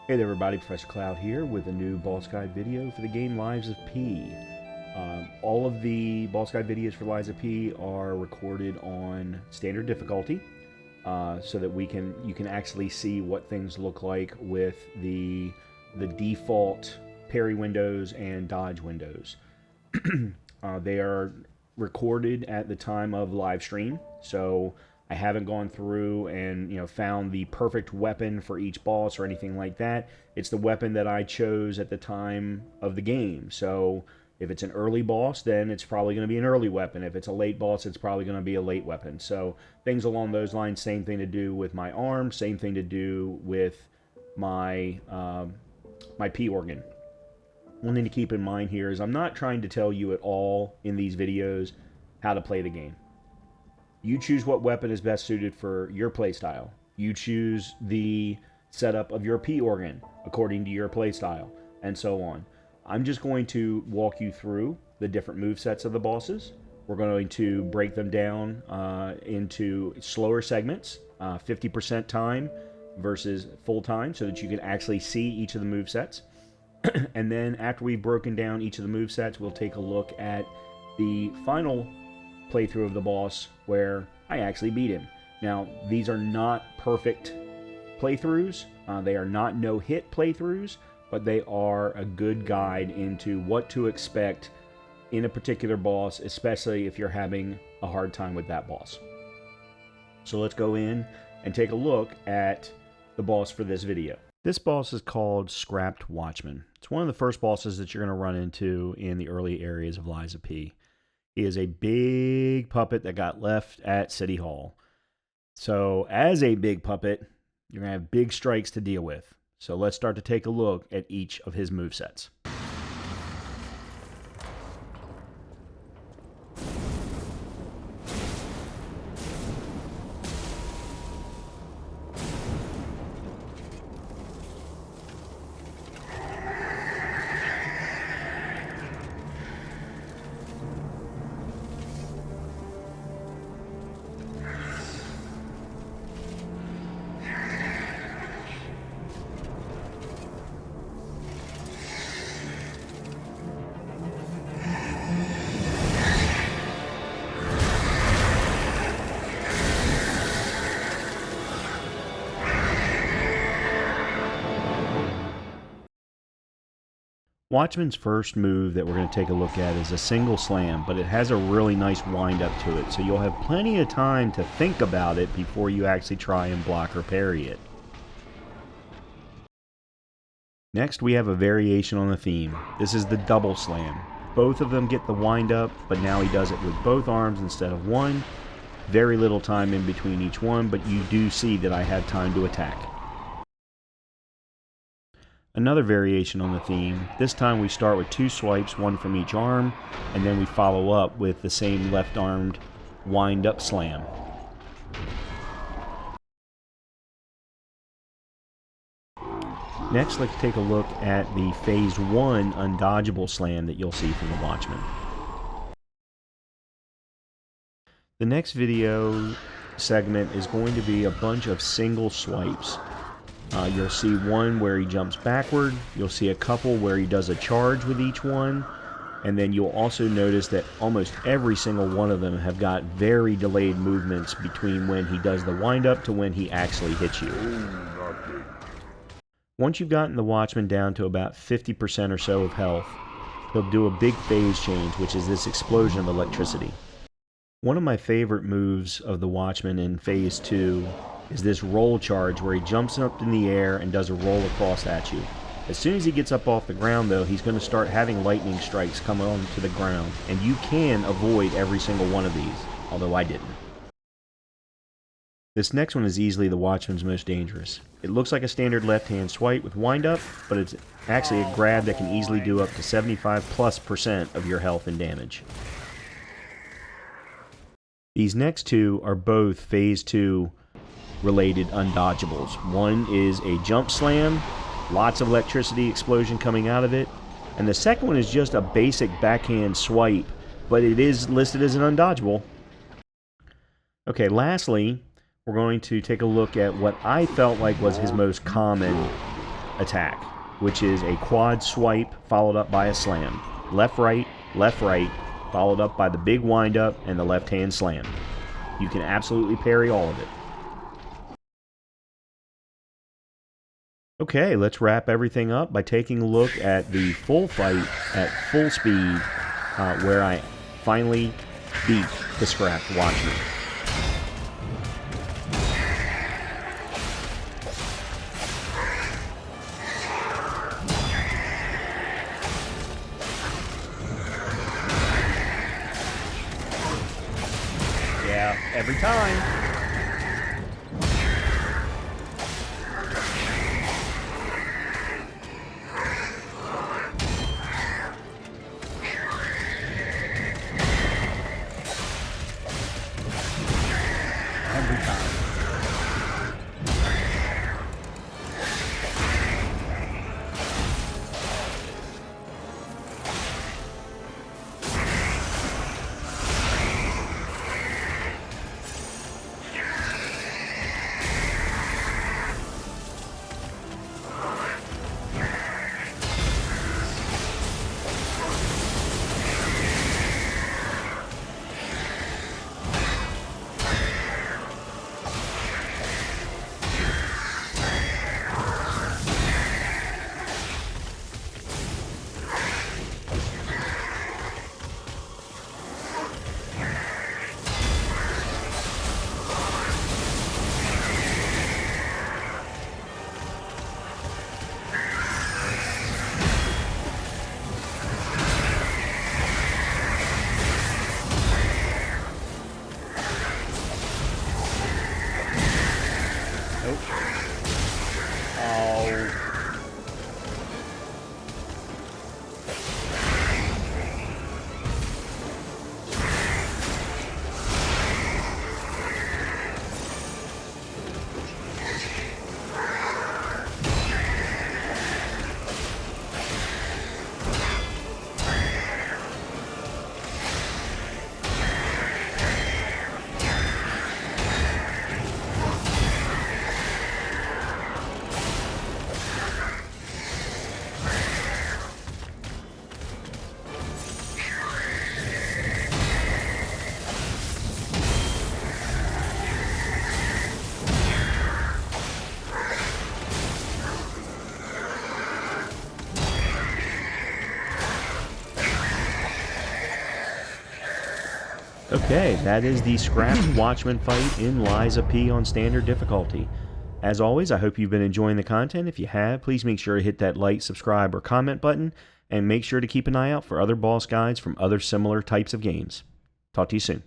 Hey there everybody, Professor Cloud here with a new boss guide video for the game Lives of P. All of the boss guide videos for Lives of P are recorded on standard difficulty, so that you can actually see what things look like with the default parry windows and dodge windows. They are recorded at the time of live stream, so I haven't gone through and found the perfect weapon for each boss or anything like that. It's the weapon that I chose at the time of the game. So if it's an early boss, then it's probably going to be an early weapon. If it's a late boss, it's probably going to be a late weapon. So things along those lines. Same thing to do with my arm. Same thing to do with my my P organ. One thing to keep in mind here is I'm not trying to tell you at all in these videos how to play the game. You choose what weapon is best suited for your playstyle. You choose the setup of your P organ according to your playstyle, and so on. I'm just going to walk you through the different movesets of the bosses. We're going to break them down into slower segments, 50% time versus full time, so that you can actually see each of the movesets. And then after we've broken down each of the movesets, we'll take a look at the final playthrough of the boss where I actually beat him. Now, these are not perfect playthroughs. They are not no-hit playthroughs, but they are a good guide into what to expect in a particular boss, especially if you're having a hard time with that boss. So let's go in and take a look at the boss for this video. This boss is called Scrapped Watchman. It's one of the first bosses that you're going to run into in the early areas of Lies of P. He is a big puppet that got left at City Hall. So as a big puppet, you're going to have big strikes to deal with. So let's start to take a look at each of his movesets. Watchman's first move that we're going to take a look at is a single slam, but it has a really nice wind up to it, so you'll have plenty of time to think about it before you actually try and block or parry it. Next, we have a variation on the theme. This is the double slam. Both of them get the wind up, but now he does it with both arms instead of one. Very little time in between each one, but you do see that I have time to attack. Another variation on the theme. This time we start with two swipes, one from each arm, and then we follow up with the same left-armed wind-up slam. Next, let's take a look at the Phase 1 undodgeable slam that you'll see from the Watchman. The next video segment is going to be a bunch of single swipes. You'll see one where he jumps backward, you'll see a couple where he does a charge with each one, and then you'll also notice that almost every single one of them have got very delayed movements between when he does the wind-up to when he actually hits you. Once you've gotten the Watchman down to about 50% or so of health, he'll do a big phase change, which is this explosion of electricity. One of my favorite moves of the Watchman in Phase 2 is this roll charge where he jumps up in the air and does a roll across at you. As soon as he gets up off the ground, though, he's going to start having lightning strikes come onto the ground, and you can avoid every single one of these, although I didn't. This next one is easily the Watchman's most dangerous. It looks like a standard left-hand swipe with wind-up, but it's actually a grab that can easily do up to 75+% of your health and damage. These next two are both Phase 2 related undodgeables. One is a jump slam, lots of electricity explosion coming out of it, and the second one is just a basic backhand swipe, but it is listed as an undodgeable. Okay, lastly, we're going to take a look at what I felt like was his most common attack, which is a quad swipe followed up by a slam. Left, right, followed up by the big windup and the left-hand slam. You can absolutely parry all of it. Okay, let's wrap everything up by taking a look at the full fight at full speed, where I finally beat the scrapped Watchman. Yeah, every time. Every time. Nope. Oh. Okay, that is the scrapped Watchman fight in Lies of P on standard difficulty. As always, I hope you've been enjoying the content. If you have, please make sure to hit that like, subscribe, or comment button, and make sure to keep an eye out for other boss guides from other similar types of games. Talk to you soon.